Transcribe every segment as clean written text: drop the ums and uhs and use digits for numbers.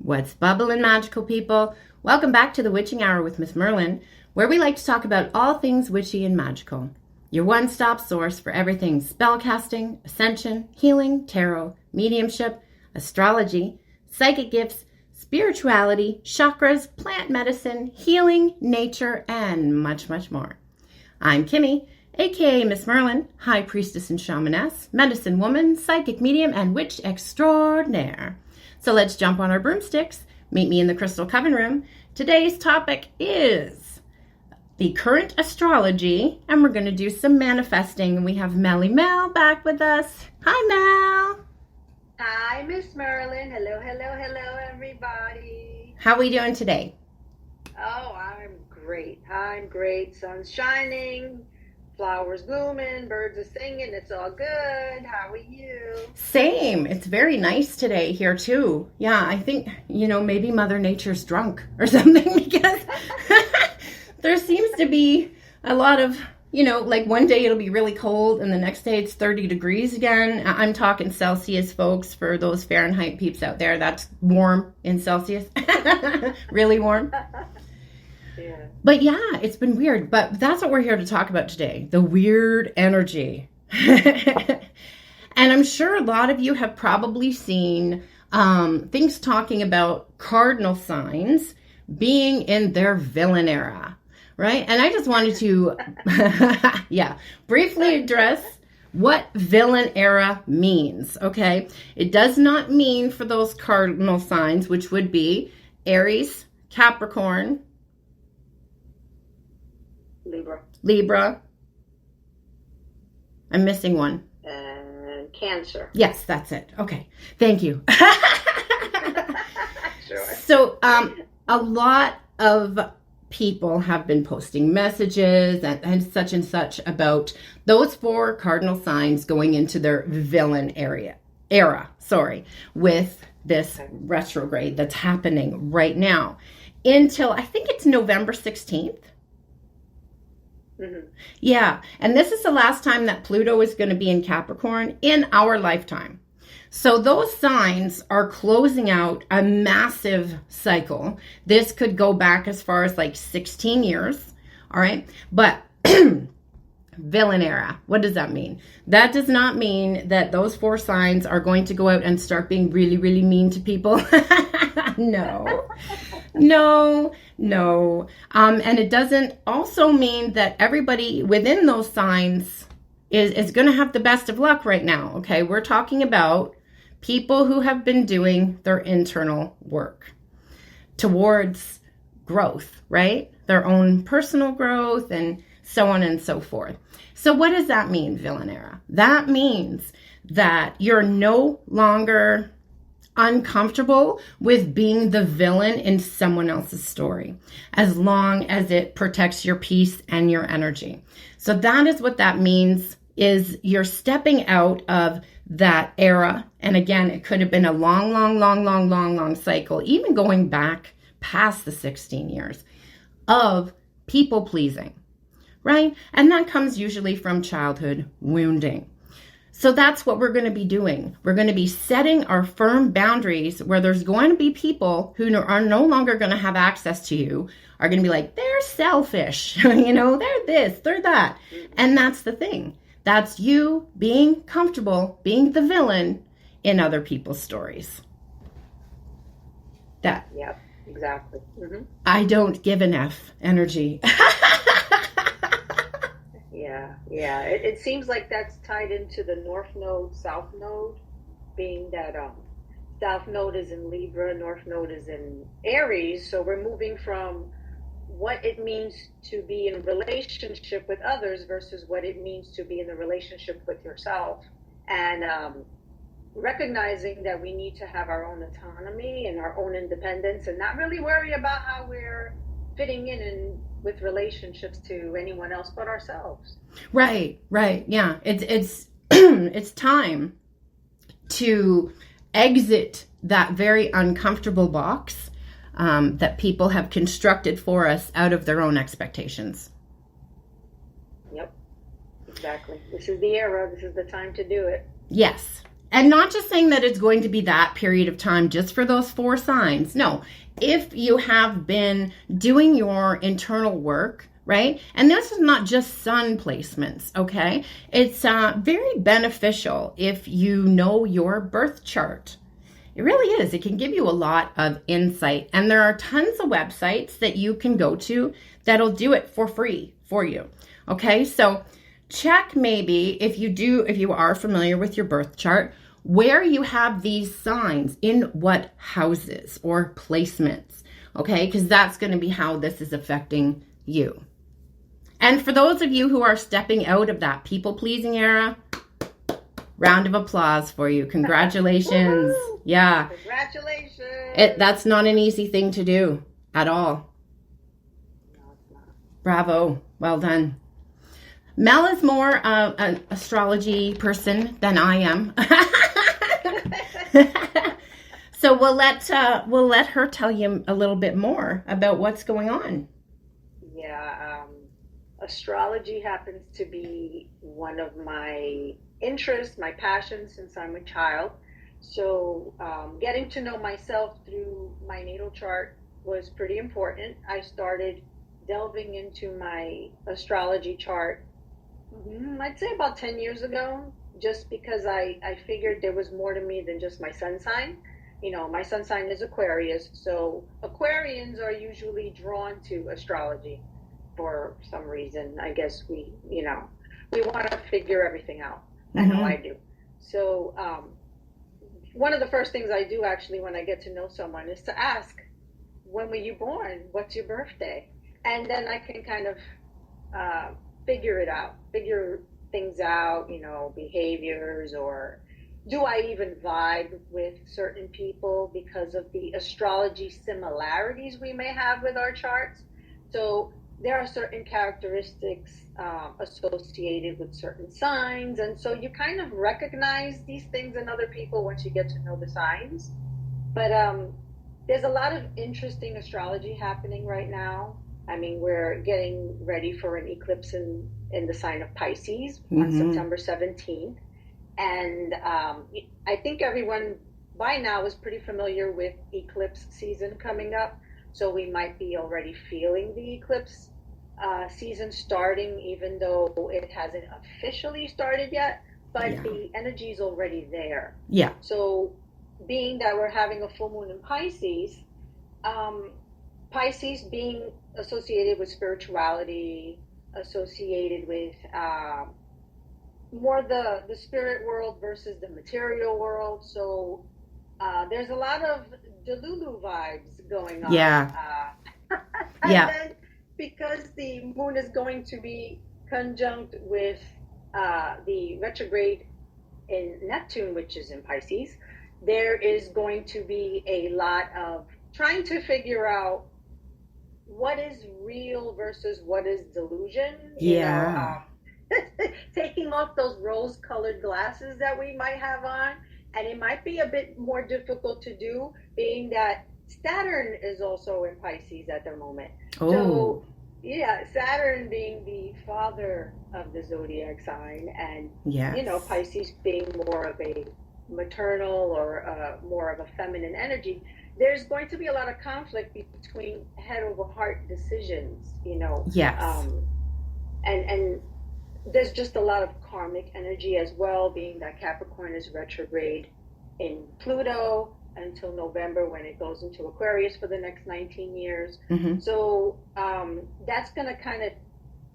What's bubbling, magical people? Welcome back to the Witching Hour with MsMerlin, where we like to talk about all things witchy and magical. Your one-stop source for everything spellcasting, ascension, healing, tarot, mediumship, astrology, psychic gifts, spirituality, chakras, plant medicine, healing, nature, and much, much more. I'm Kimmy, aka MsMerlin, High Priestess and Shamaness, Medicine Woman, Psychic Medium, and Witch Extraordinaire. So let's jump on our broomsticks. Meet me in the Crystal Coven Room. Today's topic is the current astrology, and we're going to do some manifesting. We have MsMerlin Mel back with us. Hi, Mel. Hi, MsMerlin. Hello, hello, hello, everybody. How are we doing today? Oh, I'm great. I'm great. Sun's shining, flowers blooming, birds are singing. It's all good. How are you? Same. It's very nice today here, too. Yeah, I think, maybe Mother Nature's drunk or something because there seems to be a lot of, like one day it'll be really cold and the next day it's 30 degrees again. I'm talking Celsius, folks, for those Fahrenheit peeps out there. That's warm in Celsius. Really warm. Yeah. But yeah, it's been weird. But that's what we're here to talk about today. The weird energy. And I'm sure a lot of you have probably seen things talking about cardinal signs being in their villain era, right? And I just wanted to, briefly address what villain era means, okay? It does not mean for those cardinal signs, which would be Aries, Capricorn, Libra. I'm missing one. And Cancer. Yes, that's it. Okay. Thank you. Sure. So, a lot of people have been posting messages and such about those four cardinal signs going into their villain era, with this retrograde that's happening right now until I think it's November 16th. Mm-hmm. Yeah, and this is the last time that Pluto is going to be in Capricorn in our lifetime. So those signs are closing out a massive cycle. This could go back as far as like 16 years, all right? But villain era, what does that mean? That does not mean that those four signs are going to go out and start being really, really mean to people. No. And it doesn't also mean that everybody within those signs is going to have the best of luck right now, okay? We're talking about people who have been doing their internal work towards growth, right? Their own personal growth and so on and so forth. So what does that mean, villain era? That means that you're no longer uncomfortable with being the villain in someone else's story, as long as it protects your peace and your energy. So that is what that means, is you're stepping out of that era. And again, it could have been a long cycle, even going back past the 16 years of people pleasing, right? And that comes usually from childhood wounding. So that's what we're going to be doing. We're going to be setting our firm boundaries where there's going to be people who are no longer going to have access to you, are going to be like, they're selfish, they're this, they're that. And that's the thing. That's you being comfortable being the villain in other people's stories. That. Yep, exactly. Mm-hmm. I don't give an F energy. Yeah. It seems like that's tied into the North Node, South Node, being that South Node is in Libra, North Node is in Aries. So we're moving from what it means to be in a relationship with others versus what it means to be in a relationship with yourself. And recognizing that we need to have our own autonomy and our own independence and not really worry about how we're fitting in with relationships to anyone else but ourselves. Right. Yeah. It's it's time to exit that very uncomfortable box that people have constructed for us out of their own expectations. Yep. Exactly. This is the era. This is the time to do it. Yes. And not just saying that it's going to be that period of time just for those 4 signs. No, if you have been doing your internal work, right? And this is not just sun placements, okay? It's very beneficial if you know your birth chart. It really is. It can give you a lot of insight. And there are tons of websites that you can go to that'll do it for free for you. Okay, so check maybe if you are familiar with your birth chart, where you have these signs in what houses or placements. Okay, because that's going to be how this is affecting you. And for those of you who are stepping out of that people-pleasing era, round of applause for you. Congratulations. Yeah. Congratulations. That's not an easy thing to do at all. No, it's not. Bravo. Well done. Mel is more an astrology person than I am. So we'll let her tell you a little bit more about what's going on. Yeah, astrology happens to be one of my interests, my passions since I'm a child. So getting to know myself through my natal chart was pretty important. I started delving into my astrology chart, I'd say about 10 years ago, just because I figured there was more to me than just my sun sign. You know, my sun sign is Aquarius, so Aquarians are usually drawn to astrology for some reason. I guess we want to figure everything out. I know I do. So one of the first things I do actually when I get to know someone is to ask, when were you born? What's your birthday? And then I can kind of figure things out, behaviors, or do I even vibe with certain people because of the astrology similarities we may have with our charts. So there are certain characteristics associated with certain signs, and so you kind of recognize these things in other people once you get to know the signs. But there's a lot of interesting astrology happening right now. I mean, we're getting ready for an eclipse in the sign of Pisces on September 17th. And I think everyone by now is pretty familiar with eclipse season coming up. So we might be already feeling the eclipse season starting, even though it hasn't officially started yet, but the energy is already there. Yeah. So being that we're having a full moon in Pisces, Pisces being associated with spirituality, associated with more the spirit world versus the material world. So there's a lot of Delulu vibes going on. Yeah. And then because the moon is going to be conjunct with the retrograde in Neptune, which is in Pisces, there is going to be a lot of trying to figure out what is real versus what is delusion. Yeah. Taking off those rose-colored glasses that we might have on, and it might be a bit more difficult to do, being that Saturn is also in Pisces at the moment. Oh. So, yeah, Saturn being the father of the zodiac sign, and Pisces being more of a maternal or more of a feminine energy. There's going to be a lot of conflict between head over heart decisions, Yes. And there's just a lot of karmic energy as well, being that Capricorn is retrograde in Pluto until November, when it goes into Aquarius for the next 19 years. So that's going to kind of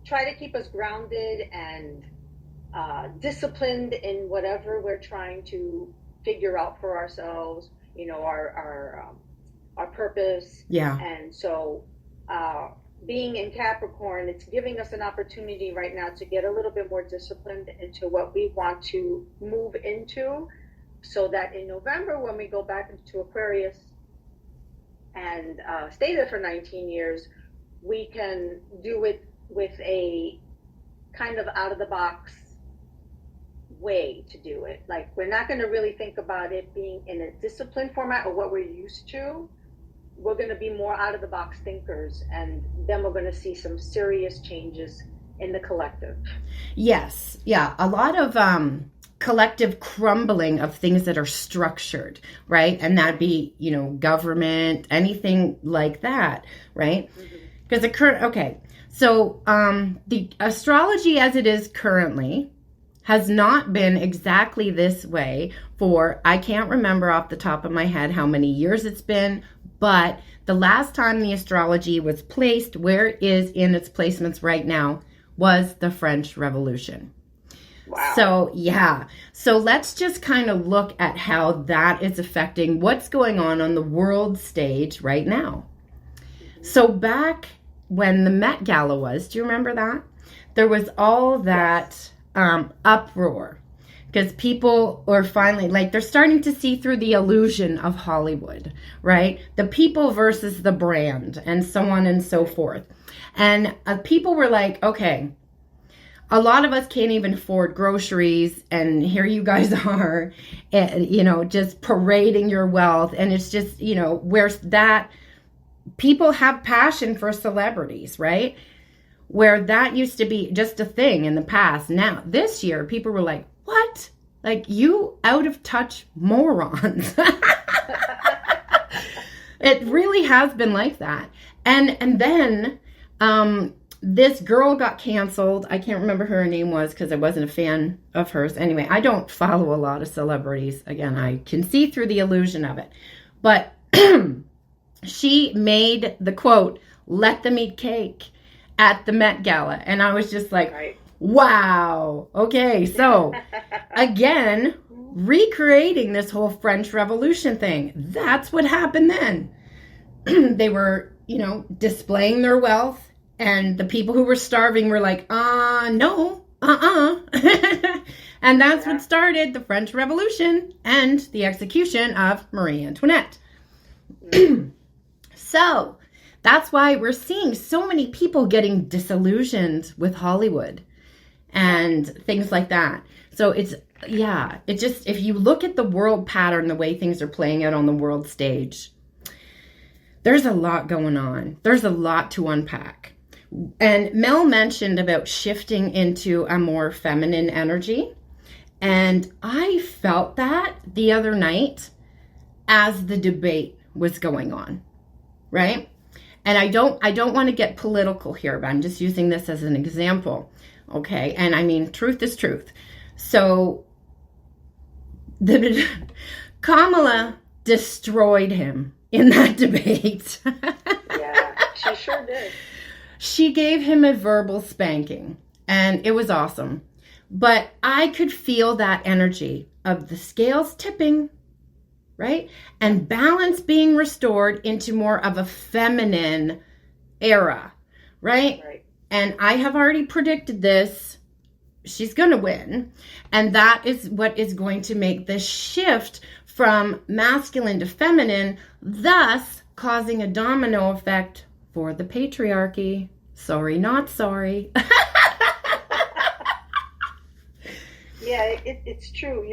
try to keep us grounded and disciplined in whatever we're trying to figure out for ourselves, our purpose. Yeah. And so being in Capricorn, it's giving us an opportunity right now to get a little bit more disciplined into what we want to move into, so that in November, when we go back into Aquarius and stay there for 19 years, we can do it with a kind of out-of-the-box way to do it. Like, we're not going to really think about it being in a disciplined format or what we're used to. We're going to be more out-of-the-box thinkers, and then we're going to see some serious changes in the collective. Yes. Yeah. A lot of collective crumbling of things that are structured, right? And that'd be, government, anything like that, right? Because so the astrology as it is currently has not been exactly this way for, I can't remember off the top of my head how many years it's been, but the last time the astrology was placed where it is in its placements right now was the French Revolution. Wow. So, yeah. So let's just kind of look at how that is affecting what's going on the world stage right now. So back when the Met Gala was, do you remember that? There was all that uproar because people are finally, they're starting to see through the illusion of Hollywood, right? The people versus the brand and so on and so forth. And people were like, okay, a lot of us can't even afford groceries, and here you guys are, just parading your wealth. And it's just, where's that? People have passion for celebrities, right? Where that used to be just a thing in the past. Now, this year, people were like, what? Like, you out of touch morons. It really has been like that. And then this girl got canceled. I can't remember who her name was because I wasn't a fan of hers. Anyway, I don't follow a lot of celebrities. Again, I can see through the illusion of it. But she made the quote, "Let them eat cake," at the Met Gala. And I was just like, right. Wow. Okay, so again, recreating this whole French Revolution thing. That's what happened then. They were, displaying their wealth. And the people who were starving were like, no, And that's what started the French Revolution and the execution of Marie Antoinette. So that's why we're seeing so many people getting disillusioned with Hollywood and things like that. So it's just, if you look at the world pattern, the way things are playing out on the world stage, there's a lot going on. There's a lot to unpack. And Mel mentioned about shifting into a more feminine energy. And I felt that the other night as the debate was going on, right? And I don't want to get political here, but I'm just using this as an example, okay? And I mean, truth is truth. So Kamala destroyed him in that debate. Yeah, she sure did. She gave him a verbal spanking, and it was awesome. But I could feel that energy of the scales tipping, right? And balance being restored into more of a feminine era, right? And I have already predicted this. She's going to win. And that is what is going to make the shift from masculine to feminine, thus causing a domino effect for the patriarchy. Sorry, not sorry. Yeah, it's true.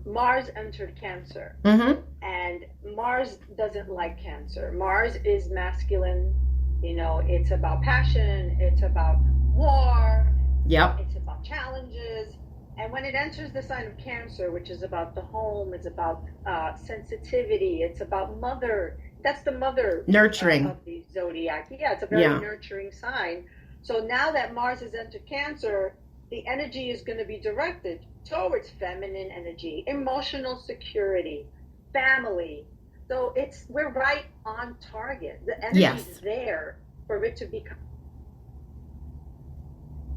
Mars entered Cancer. Mm-hmm. And Mars doesn't like Cancer. Mars is masculine. It's about passion. It's about war. Yep. It's about challenges. And when it enters the sign of Cancer, which is about the home, it's about sensitivity, it's about mother. That's the mother nurturing of the zodiac. Yeah, it's a very nurturing sign. So now that Mars has entered Cancer, the energy is going to be directed towards feminine energy, emotional security, family. So we're right on target. The energy is there for it to become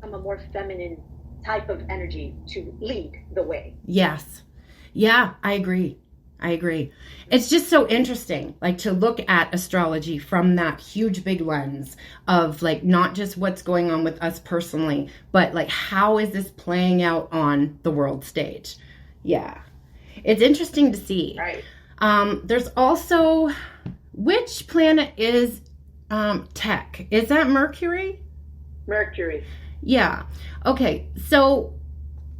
a more feminine type of energy to lead the way. Yes. Yeah, I agree. It's just so interesting, to look at astrology from that huge big lens of not just what's going on with us personally, but how is this playing out on the world stage? Yeah. It's interesting to see. Right. There's also, which planet is tech? Is that Mercury? Mercury. Yeah. Okay. So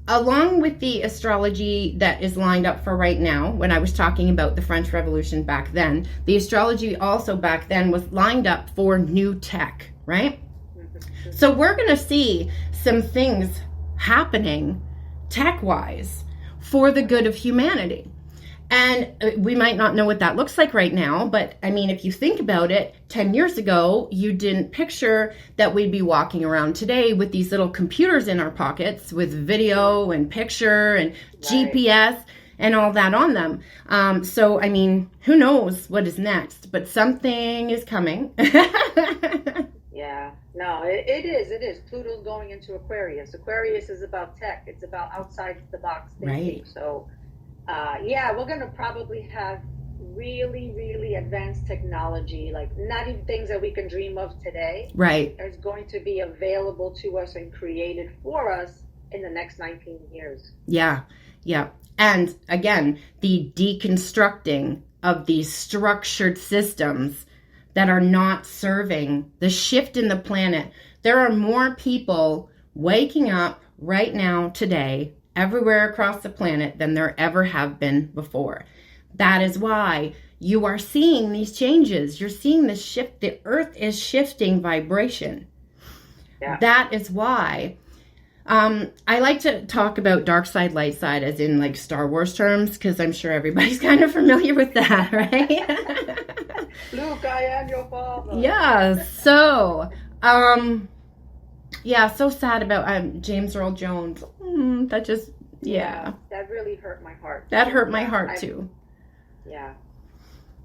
along with the astrology that is lined up for right now, when I was talking about the French Revolution back then, the astrology also back then was lined up for new tech, right? So we're going to see some things happening tech-wise, for the good of humanity. And we might not know what that looks like right now, but I mean, if you think about it, 10 years ago, you didn't picture that we'd be walking around today with these little computers in our pockets with video and picture and GPS and all that on them. So, I mean, who knows what is next, but something is coming. Yeah, no, it is. Pluto's going into Aquarius. Aquarius is about tech. It's about outside the box thinking. Right. So, yeah, we're going to probably have really, really advanced technology, like not even things that we can dream of today. Right. Is going to be available to us and created for us in the next 19 years. Yeah. Yeah. And again, the deconstructing of these structured systems that are not serving the shift in the planet. There are more people waking up right now, today, everywhere across the planet than there ever have been before. That is why you are seeing these changes. You're seeing this shift. The earth is shifting vibration. Yeah. That is why I like to talk about dark side, light side, as in like Star Wars terms, because I'm sure everybody's kind of familiar with that, right? Luke, I am your father. Yeah. So, yeah, so sad about James Earl Jones. That just, yeah. That really hurt my heart. That hurt my heart too. Yeah.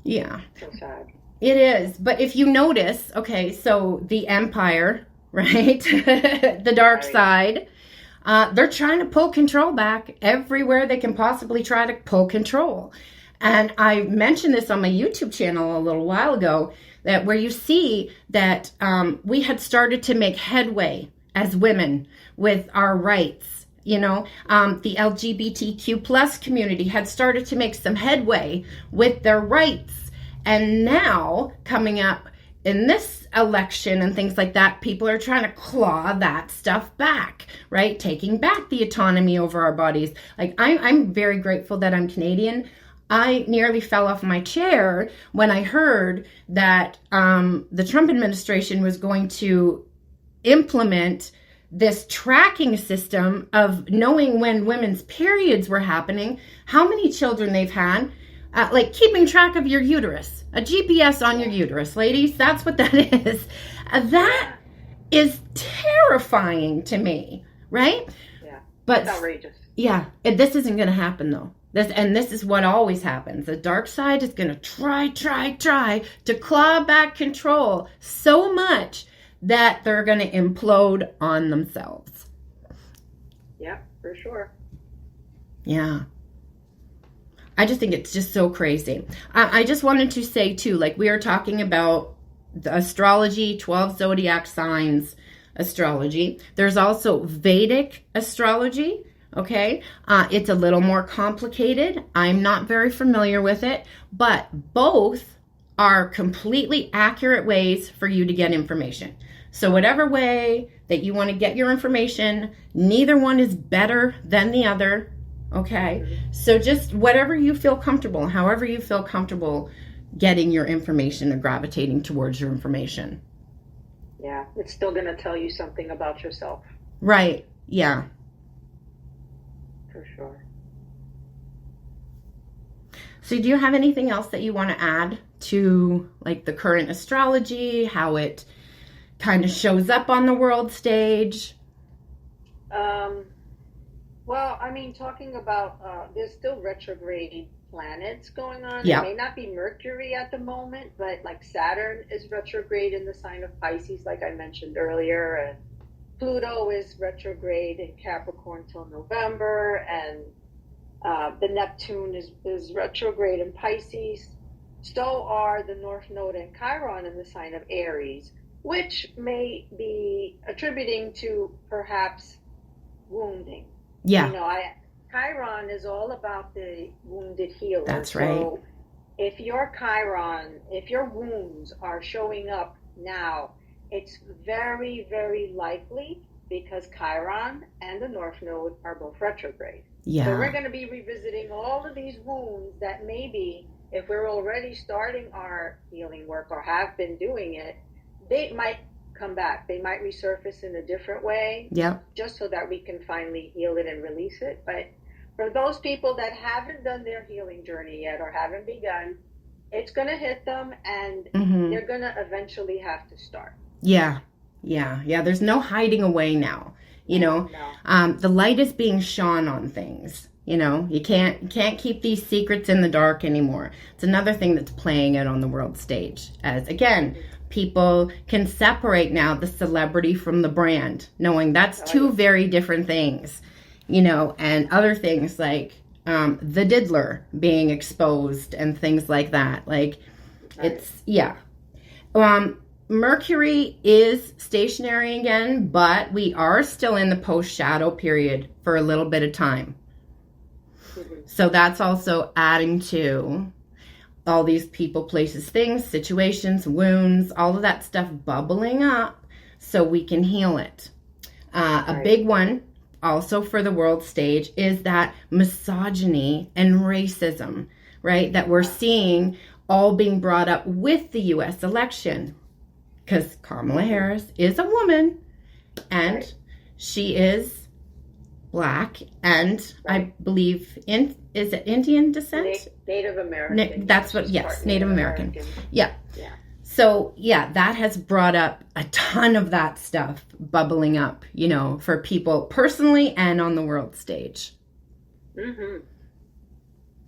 Yeah. So sad. It is. But if you notice, okay, so the Empire, right? The dark side, they're trying to pull control back everywhere they can possibly try to pull control. And I mentioned this on my YouTube channel a little while ago, that where you see that we had started to make headway as women with our rights. You know, the LGBTQ plus community had started to make some headway with their rights. And now, coming up in this election and things like that, people are trying to claw that stuff back, right? Taking back the autonomy over our bodies. Like, I'm very grateful that I'm Canadian. I nearly fell off my chair when I heard that the Trump administration was going to implement this tracking system of knowing when women's periods were happening, how many children they've had, like keeping track of your uterus, a GPS on your uterus, ladies. That's what that is. That is terrifying to me, right? Yeah, but it's outrageous. Yeah, this isn't going to happen though. This is what always happens. The dark side is going to try to claw back control so much that they're going to implode on themselves. Yeah, for sure. Yeah. I just think it's just so crazy. I just wanted to say too, like we are talking about the astrology, 12 zodiac signs astrology. There's also Vedic astrology. Okay. It's a little more complicated. I'm not very familiar with it, but both are completely accurate ways for you to get information. So whatever way that you want to get your information, neither one is better than the other. Okay. So just whatever you feel comfortable, however you feel comfortable getting your information or gravitating towards your information. Yeah. It's still going to tell you something about yourself. Right. Yeah. For sure. So do you have anything else that you want to add to like the current astrology, how it kind of shows up on the world stage? Well, I mean, talking about, there's still retrograde planets going on. Yeah. It may not be Mercury at the moment, but like Saturn is retrograde in the sign of Pisces, like I mentioned earlier, and Pluto is retrograde in Capricorn till November, and the Neptune is retrograde in Pisces. So are the North Node and Chiron in the sign of Aries, which may be attributing to perhaps wounding. Yeah. You know, Chiron is all about the wounded healer. That's right. So if your Chiron, if your wounds are showing up now, it's very, very likely because Chiron and the North Node are both retrograde. Yeah. So we're going to be revisiting all of these wounds that maybe if we're already starting our healing work or have been doing it, they might come back. They might resurface in a different way. Yep. Just so that we can finally heal it and release it. But for those people that haven't done their healing journey yet or haven't begun, it's going to hit them, and they're going to eventually have to start. Yeah. There's no hiding away now. No. The light is being shone on things. You can't keep these secrets in the dark anymore. It's another thing that's playing out on the world stage. As again, people can separate now the celebrity from the brand, knowing that's two very different things. And other things like the diddler being exposed and things like that. Mercury is stationary again, but we are still in the post-shadow period for a little bit of time. So that's also adding to all these people, places, things, situations, wounds, all of that stuff bubbling up so we can heal it. A big one also for the world stage is that misogyny and racism, right? That we're seeing all being brought up with the U.S. election. Because Kamala Harris is a woman, and she is Black, and I believe is it Indian descent? Native American. That's what. Yes, Native American. Yeah. So that has brought up a ton of that stuff bubbling up, for people personally and on the world stage. And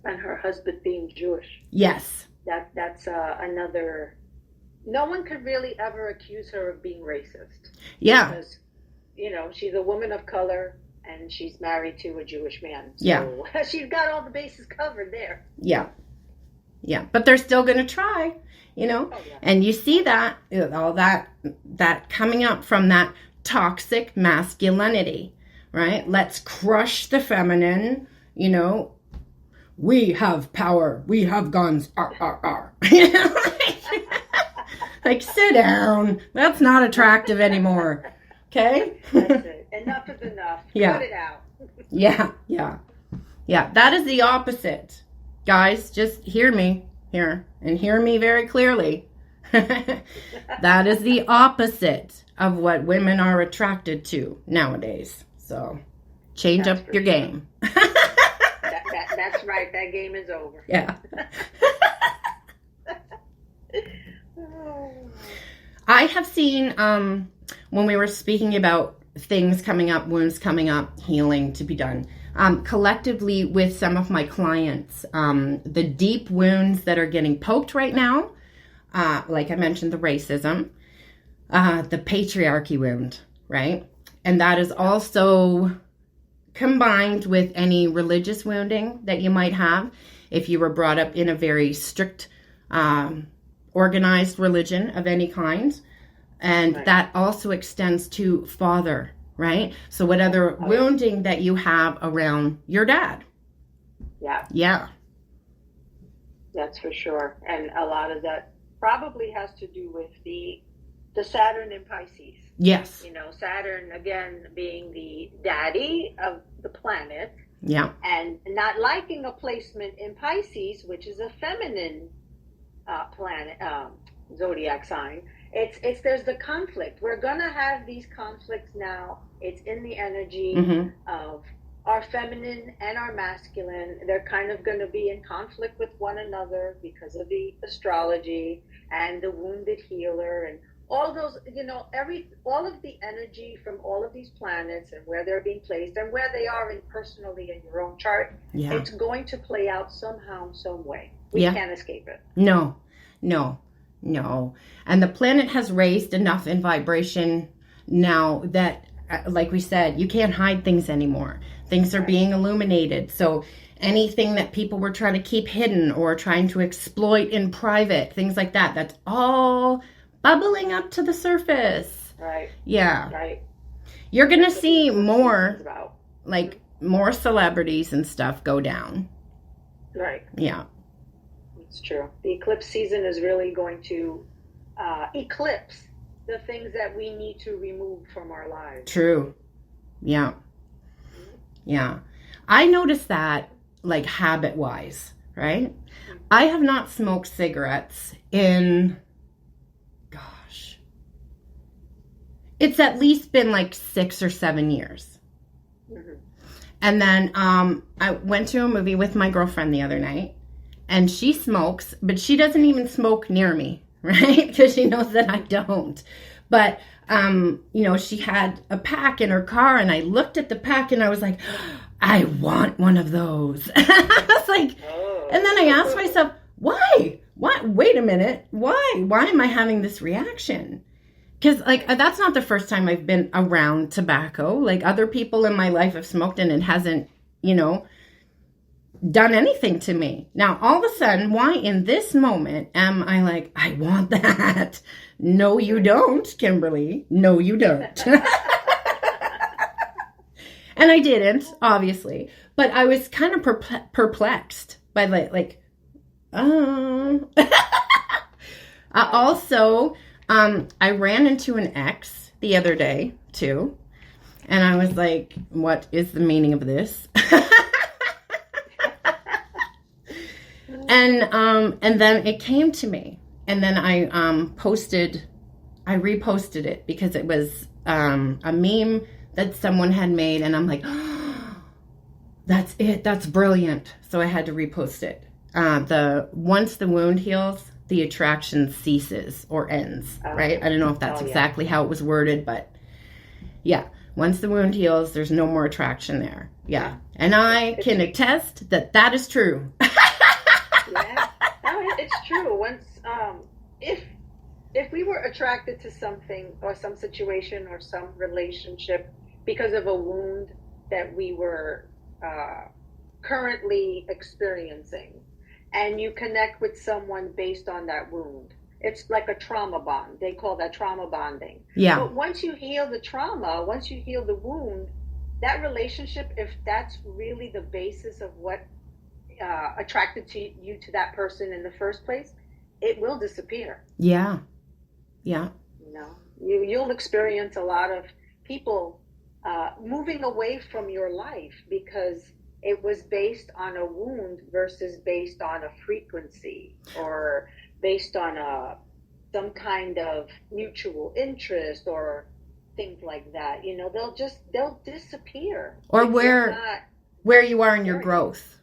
her husband being Jewish. Yes. That's another. No one could really ever accuse her of being racist. Yeah. Because, she's a woman of color and she's married to a Jewish man. So she's got all the bases covered there. Yeah. But they're still going to try, And you see that, all that coming up from that toxic masculinity, right? Let's crush the feminine, We have power. We have guns. Like, sit down. That's not attractive anymore. Okay? That's it. Enough is enough. Yeah. Cut it out. Yeah. That is the opposite. Guys, just hear me here and hear me very clearly. That is the opposite of what women are attracted to nowadays. So, change up your game. That's right. That game is over. Yeah. I have seen, when we were speaking about things coming up, wounds coming up, healing to be done, collectively with some of my clients, the deep wounds that are getting poked right now, like I mentioned, the racism, the patriarchy wound, right? And that is also combined with any religious wounding that you might have if you were brought up in a very strict, organized religion of any kind. And that also extends to father, right? So whatever wounding that you have around your dad. Yeah. That's for sure. And a lot of that probably has to do with the Saturn in Pisces. Yes. Saturn, again, being the daddy of the planet. Yeah. And not liking a placement in Pisces, which is a feminine planet, zodiac sign. There's the conflict. We're gonna have these conflicts now. It's in the energy of our feminine and our masculine. They're kind of going to be in conflict with one another because of the astrology and the wounded healer and all those, all of the energy from all of these planets and where they're being placed and where they are personally in your own chart. It's going to play out somehow, some way. We can't escape it. No. And the planet has raised enough in vibration now that, like we said, you can't hide things anymore. Things are being illuminated. So anything that people were trying to keep hidden or trying to exploit in private, things like that, that's all bubbling up to the surface. Right. Yeah. Right. You're going to see more celebrities and stuff go down. Right. Yeah. It's true. The eclipse season is really going to eclipse the things that we need to remove from our lives. True. Yeah. I noticed that, habit-wise, right? I have not smoked cigarettes in, it's at least been like 6 or 7 years. Mm-hmm. And then I went to a movie with my girlfriend the other night, and she smokes, but she doesn't even smoke near me, right? Because she knows that I don't. But, she had a pack in her car, and I looked at the pack, and I was like, I want one of those. I was like, and then I asked myself, why? Wait a minute. Why am I having this reaction? Because, that's not the first time I've been around tobacco. Like, other people in my life have smoked, and it hasn't, done anything to me. Now, all of a sudden, why in this moment am I like, I want that? No, you don't, Kimberly. No, you don't. And I didn't, obviously. But I was kind of perplexed by, also, I ran into an ex the other day, too. And I was like, what is the meaning of this? And then it came to me. And then I reposted it because it was a meme that someone had made. And I'm like, oh, that's it. That's brilliant. So I had to repost it. Once the wound heals, the attraction ceases or ends, right? I don't know if that's exactly how it was worded, but yeah. Once the wound heals, there's no more attraction there. Yeah. And I can attest that is true. Yeah. No, it's true. Once, if we were attracted to something or some situation or some relationship because of a wound that we were currently experiencing, and you connect with someone based on that wound, it's like a trauma bond. They call that trauma bonding. Yeah. But once you heal the trauma, once you heal the wound, that relationship, if that's really the basis of what attracted you to that person in the first place, it will disappear. Yeah. Yeah. You'll experience a lot of people moving away from your life because it was based on a wound versus based on a frequency or based on some kind of mutual interest or things like that. They'll disappear. Or where you are in your growth.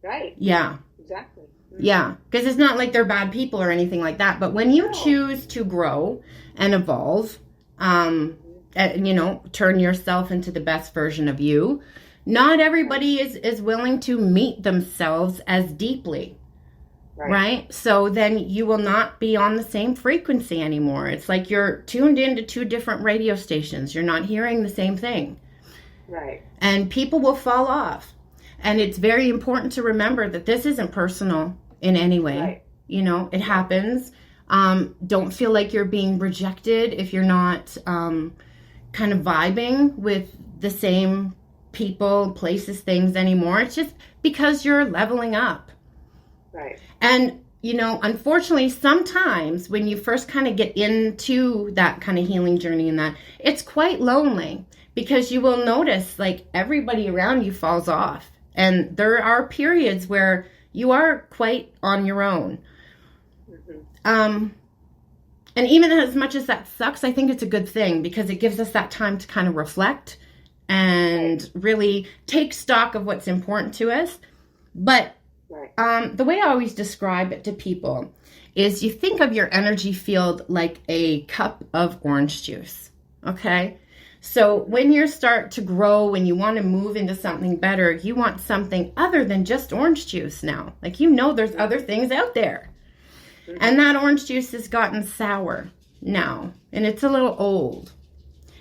Right. Yeah. Exactly. Mm-hmm. Yeah. Because it's not like they're bad people or anything like that. But when you choose to grow and evolve, turn yourself into the best version of you, not everybody is willing to meet themselves as deeply. Right? So then you will not be on the same frequency anymore. It's like you're tuned into 2 different radio stations. You're not hearing the same thing. Right. And people will fall off. And it's very important to remember that this isn't personal in any way. Right. It happens. Don't feel like you're being rejected if you're not kind of vibing with the same people, places, things anymore. It's just because you're leveling up. Right. And, unfortunately, sometimes when you first kind of get into that kind of healing journey and that, it's quite lonely because you will notice like everybody around you falls off. And there are periods where you are quite on your own. Mm-hmm. And even as much as that sucks, I think it's a good thing because it gives us that time to kind of reflect and really take stock of what's important to us. But the way I always describe it to people is you think of your energy field like a cup of orange juice, okay? So when you start to grow and you want to move into something better, you want something other than just orange juice now. Like, there's other things out there. And that orange juice has gotten sour now, and it's a little old.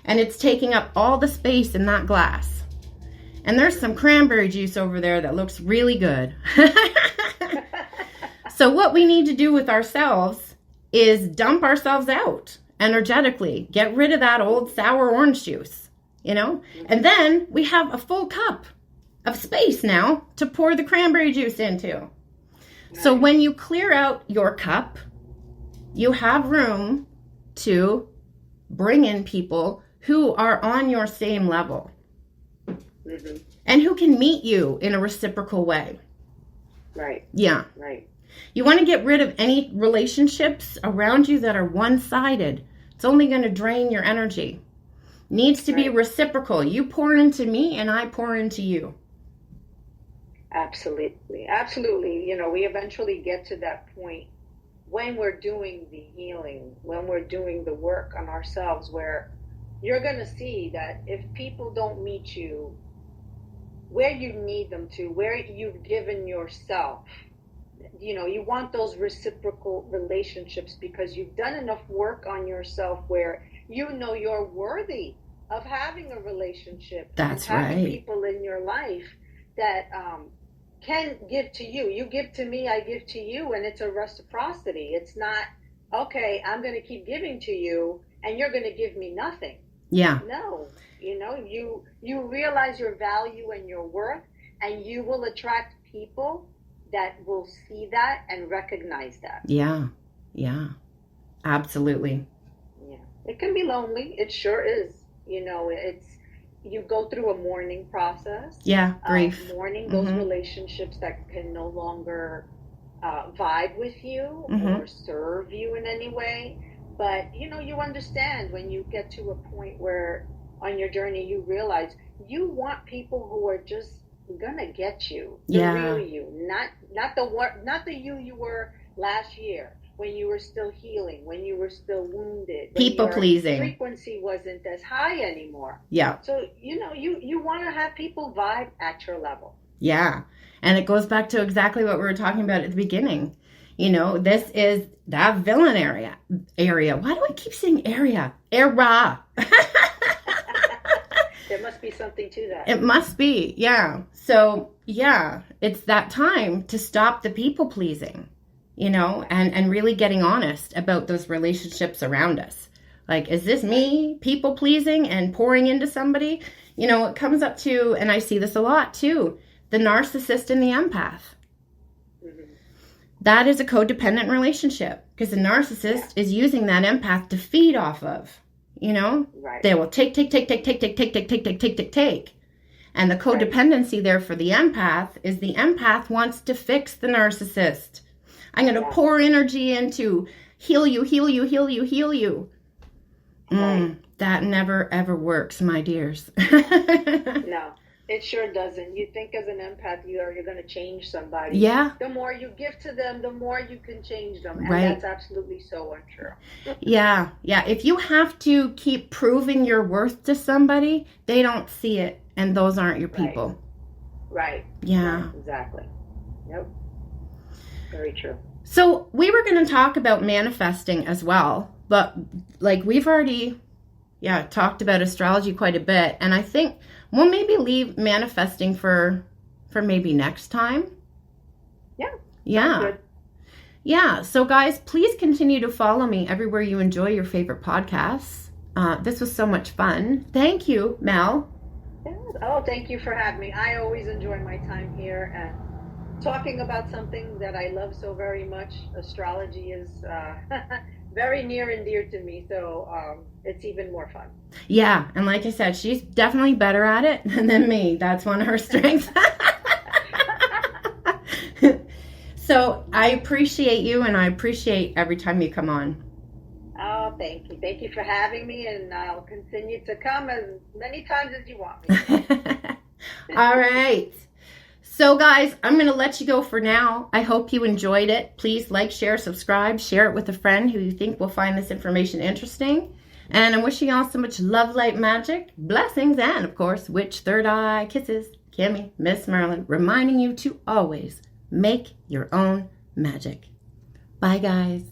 And it's taking up all the space in that glass. And there's some cranberry juice over there that looks really good. So what we need to do with ourselves is dump ourselves out energetically. Get rid of that old sour orange juice, And then we have a full cup of space now to pour the cranberry juice into. Nice. So when you clear out your cup, you have room to bring in people who are on your same level. Mm-hmm. And who can meet you in a reciprocal way. Right. Yeah. Right. You want to get rid of any relationships around you that are one-sided. It's only going to drain your energy. Needs to be reciprocal. You pour into me and I pour into you. Absolutely. Absolutely. You know, we eventually get to that point when we're doing the healing, when we're doing the work on ourselves, where you're going to see that if people don't meet you where you need them to, where you've given yourself, you know, you want those reciprocal relationships because you've done enough work on yourself where you know you're worthy of having a relationship. That's and having right. people in your life that can give to you. You give to me, I give to you, and it's a reciprocity. It's not, okay, I'm going to keep giving to you and you're going to give me nothing. Yeah. No, you know, you realize your value and your worth, and you will attract people that will see that and recognize that. Yeah. Absolutely. Yeah. It can be lonely. It sure is. You know, you go through a mourning process. Yeah, grief. Mourning those relationships that can no longer vibe with you or serve you in any way. But, you know, you understand when you get to a point where on your journey you realize you want people who are just gonna get you, the real you, not the you were last year when you were still healing, when you were still wounded, people pleasing, frequency wasn't as high anymore. Yeah. So you know you want to have people vibe at your level. Yeah, and it goes back to exactly what we were talking about at the beginning. You know, this is that villain area. Why do I keep saying area? Era. There must be something to that. It must be, yeah. So, yeah, it's that time to stop the people pleasing, you know, and really getting honest about those relationships around us. Like, is this me people pleasing and pouring into somebody? You know, it comes up to, and I see this a lot too, the narcissist and the empath. That is a codependent relationship because the narcissist is using that empath to feed off of, you know, they will take. And the codependency there for the empath is the empath wants to fix the narcissist. I'm going to pour energy into heal you. That never, ever works, my dears. No. It sure doesn't. You think as an empath you're going to change somebody. Yeah. The more you give to them, the more you can change them. And that's absolutely so untrue. Yeah. If you have to keep proving your worth to somebody, they don't see it. And those aren't your people. Right. Yeah. Right. Exactly. Yep. Very true. So we were going to talk about manifesting as well. But like we've already talked about astrology quite a bit. And I think we'll maybe leave manifesting for maybe next time. Yeah. Yeah. So guys, please continue to follow me everywhere you enjoy your favorite podcasts. This was so much fun. Thank you, Mel. Oh, thank you for having me. I always enjoy my time here and talking about something that I love so very much. Astrology is very near and dear to me, so it's even more fun. Yeah, and like I said, she's definitely better at it than me. That's one of her strengths. So I appreciate you, and I appreciate every time you come on. Oh, thank you. Thank you for having me, and I'll continue to come as many times as you want me. All right. So guys, I'm going to let you go for now. I hope you enjoyed it. Please like, share, subscribe, share it with a friend who you think will find this information interesting. And I'm wishing y'all so much love, light, magic, blessings, and of course, witch third eye kisses. Kimmy, MsMerlin, reminding you to always make your own magic. Bye guys.